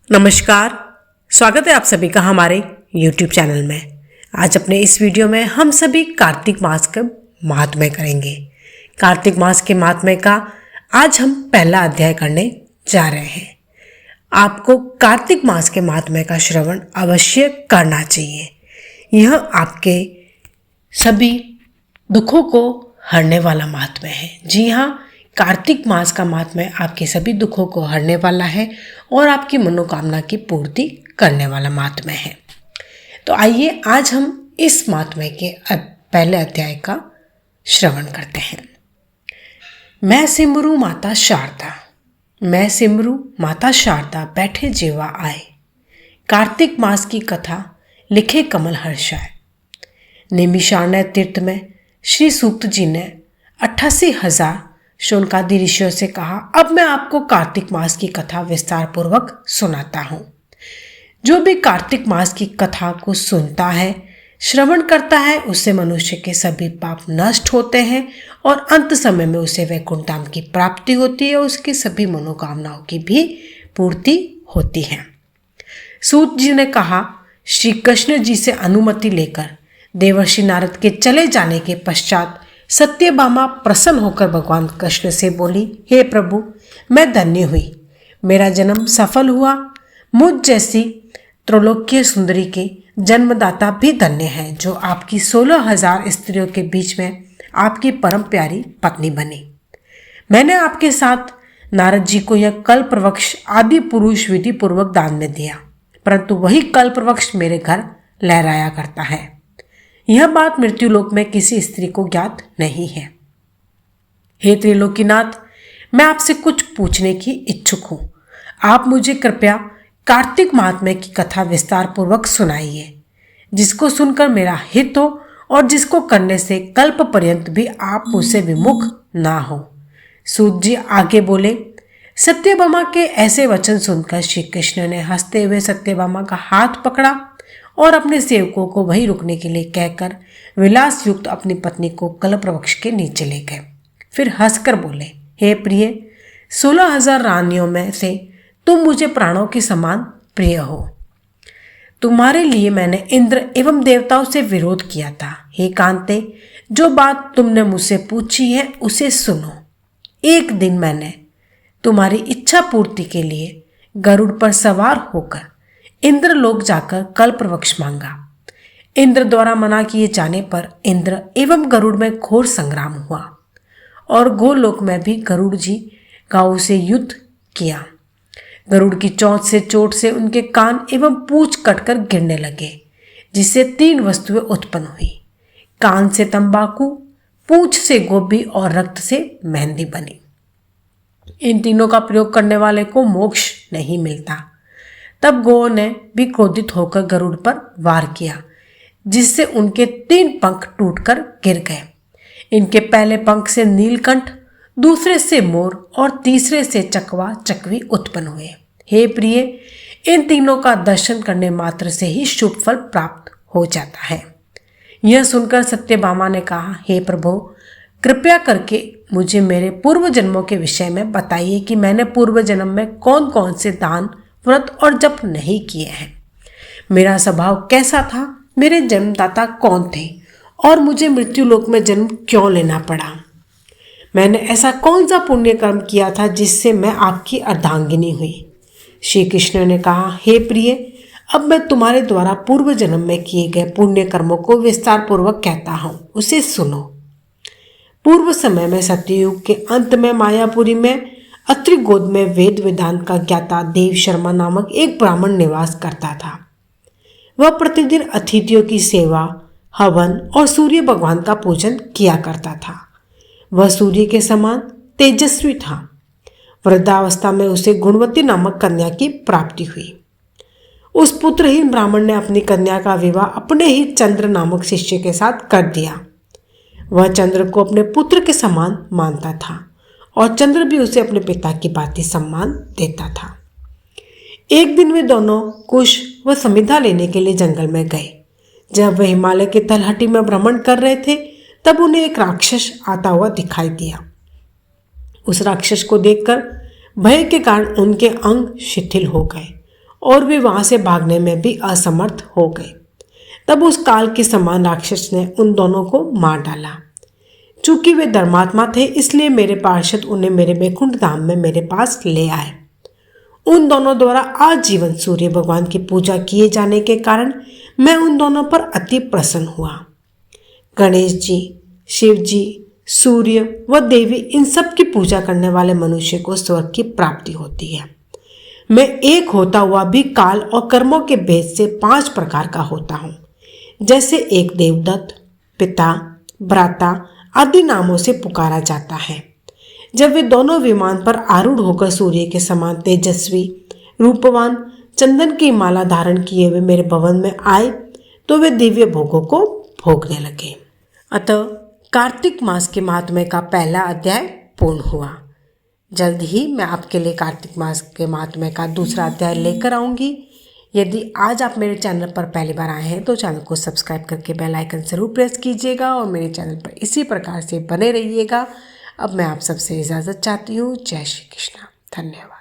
नमस्कार। स्वागत है आप सभी का हमारे YouTube चैनल में। आज अपने इस वीडियो में हम सभी कार्तिक मास का महात्म्य करेंगे। कार्तिक मास के महात्म्य का आज हम पहला अध्याय करने जा रहे हैं। आपको कार्तिक मास के महात्म्य का श्रवण अवश्य करना चाहिए। यह आपके सभी दुखों को हरने वाला महात्म्य है। जी हाँ, कार्तिक मास का महात्म्य आपके सभी दुखों को हरने वाला है और आपकी मनोकामना की पूर्ति करने वाला महात्म्य है। तो आइए आज हम इस महात्म्य के पहले अध्याय का श्रवण करते हैं। मैं सिमरू माता शारदा, मैं सिमरू माता शारदा, बैठे जेवा आए। कार्तिक मास की कथा लिखे कमल हर्षाए। निमिषारण्य तीर्थ में श्री सूक्त जी ने 88,000 शौनकादि ऋषियों से कहा, अब मैं आपको कार्तिक मास की कथा विस्तार पूर्वक सुनाता हूँ। जो भी कार्तिक मास की कथा को सुनता है, श्रवण करता है, उससे मनुष्य के सभी पाप नष्ट होते हैं और अंत समय में उसे वैकुंठ धाम की प्राप्ति होती है। उसकी सभी मनोकामनाओं की भी पूर्ति होती है। सूत जी ने कहा, श्री कृष्ण जी से अनुमति लेकर देवर्षि नारद के चले जाने के पश्चात सत्यभामा प्रसन्न होकर भगवान कृष्ण से बोली, हे प्रभु, मैं धन्य हुई, मेरा जन्म सफल हुआ। मुझ जैसी त्रैलोक्य सुंदरी के जन्मदाता भी धन्य है, जो आपकी 16,000 स्त्रियों के बीच में आपकी परम प्यारी पत्नी बनी। मैंने आपके साथ नारद जी को यह कल्प वृक्ष आदि पुरुष विधि पूर्वक दान में दिया, परंतु वही कल्प वृक्ष मेरे घर लहराया करता है। यह बात मृत्युलोक में किसी स्त्री को ज्ञात नहीं है। हे त्रिलोकीनाथ, मैं आपसे कुछ पूछने की इच्छुक हूँ। आप मुझे कृपया कार्तिक महात्म्य की कथा विस्तार पूर्वक सुनाइए, जिसको सुनकर मेरा हित हो और जिसको करने से कल्प पर्यंत भी आप मुझसे विमुख ना हो। सूत जी आगे बोले। सत्यभामा के ऐसे वचन सुनकर श्री कृष्ण ने हंसते हुए सत्यभामा का हाथ पकड़ा और अपने सेवकों को वहीं रुकने के लिए कहकर विलास युक्त अपनी पत्नी को कल्प वृक्ष के नीचे ले गए। फिर हंसकर बोले, हे प्रिय, 16,000 रानियों में से तुम मुझे प्राणों के समान प्रिय हो। तुम्हारे लिए मैंने इंद्र एवं देवताओं से विरोध किया था। हे कांते, जो बात तुमने मुझसे पूछी है उसे सुनो। एक दिन मैंने तुम्हारी इच्छा पूर्ति के लिए गरुड़ पर सवार होकर इंद्र लोक जाकर कल्प वृक्ष मांगा। इंद्र द्वारा मना किए जाने पर इंद्र एवं गरुड़ में घोर संग्राम हुआ और गोलोक में भी गरुड़ जी गांव से युद्ध किया। गरुड़ की चोट से उनके कान एवं पूंछ कटकर गिरने लगे, जिससे 3 वस्तुएं उत्पन्न हुई। कान से तंबाकू, पूंछ से गोभी और रक्त से मेहंदी बनी। इन तीनों का प्रयोग करने वाले को मोक्ष नहीं मिलता। तब गौ ने भी क्रोधित होकर गरुड़ पर वार किया, जिससे उनके 3 पंख टूटकर गिर गए। इनके पहले पंख से नीलकंठ, दूसरे से मोर और तीसरे से चकवा चकवी उत्पन्न हुए। हे प्रिय, इन तीनों का दर्शन करने मात्र से ही शुभ फल प्राप्त हो जाता है। यह सुनकर सत्यभामा ने कहा, हे प्रभु, कृपया करके मुझे मेरे पूर्व जन्मों के विषय में बताइए कि मैंने पूर्व जन्म में कौन कौन से दान, व्रत और जप नहीं किए हैं। मेरा स्वभाव कैसा था, मेरे जन्मदाता कौन थे और मुझे मृत्युलोक में जन्म क्यों लेना पड़ा। मैंने ऐसा कौन सा पुण्य कर्म किया था जिससे मैं आपकी अर्धांगिनी हुई। श्री कृष्ण ने कहा, हे प्रिय, अब मैं तुम्हारे द्वारा पूर्व जन्म में किए गए पुण्य कर्मों को विस्तार पूर्वक कहता हूँ, उसे सुनो। पूर्व समय में सत्ययुग के अंत में मायापुरी में अत्रि गोद में वेद वेदांत का ज्ञाता देव शर्मा नामक एक ब्राह्मण निवास करता था। वह प्रतिदिन अतिथियों की सेवा, हवन और सूर्य भगवान का पूजन किया करता था। वह सूर्य के समान तेजस्वी था। वृद्धावस्था में उसे गुणवती नामक कन्या की प्राप्ति हुई। उस पुत्रहीन ब्राह्मण ने अपनी कन्या का विवाह अपने ही चंद्र नामक शिष्य के साथ कर दिया। वह चंद्र को अपने पुत्र के समान मानता था और चंद्र भी उसे अपने पिता की भांति सम्मान देता था। एक दिन वे दोनों कुश व समिधा लेने के लिए जंगल में गए। जब वे हिमालय के तलहटी में भ्रमण कर रहे थे, तब उन्हें एक राक्षस आता हुआ दिखाई दिया। उस राक्षस को देखकर भय के कारण उनके अंग शिथिल हो गए और वे वहां से भागने में भी असमर्थ हो गए। तब उस काल के समान राक्षस ने उन दोनों को मार डाला। चूंकि वे धर्मात्मा थे, इसलिए मेरे पार्षद उन्हें मेरे वैकुंठ धाम में मेरे पास ले आए। उन दोनों द्वारा आजीवन सूर्य भगवान की पूजा किए जाने के कारण मैं उन दोनों पर अति प्रसन्न हुआ। गणेश जी, शिव जी, सूर्य व देवी, इन सब की पूजा करने वाले मनुष्य को स्वर्ग की प्राप्ति होती है। मैं एक होता हुआ भी काल और कर्मों के भेद से 5 प्रकार का होता हूँ। जैसे एक देवदत्त, पिता, भ्राता आदि नामों से पुकारा जाता है। जब वे दोनों विमान पर आरूढ़ होकर सूर्य के समान तेजस्वी, रूपवान, चंदन की माला धारण किए हुए मेरे भवन में आए तो वे दिव्य भोगों को भोगने लगे। अतः कार्तिक मास के महात्म्य का पहला अध्याय पूर्ण हुआ। जल्द ही मैं आपके लिए कार्तिक मास के महात्म्य का दूसरा अध्याय लेकर आऊँगी। यदि आज आप मेरे चैनल पर पहली बार आए हैं तो चैनल को सब्सक्राइब करके बेल आइकन ज़रूर प्रेस कीजिएगा और मेरे चैनल पर इसी प्रकार से बने रहिएगा। अब मैं आप सबसे इजाज़त चाहती हूँ। जय श्री कृष्ण। धन्यवाद।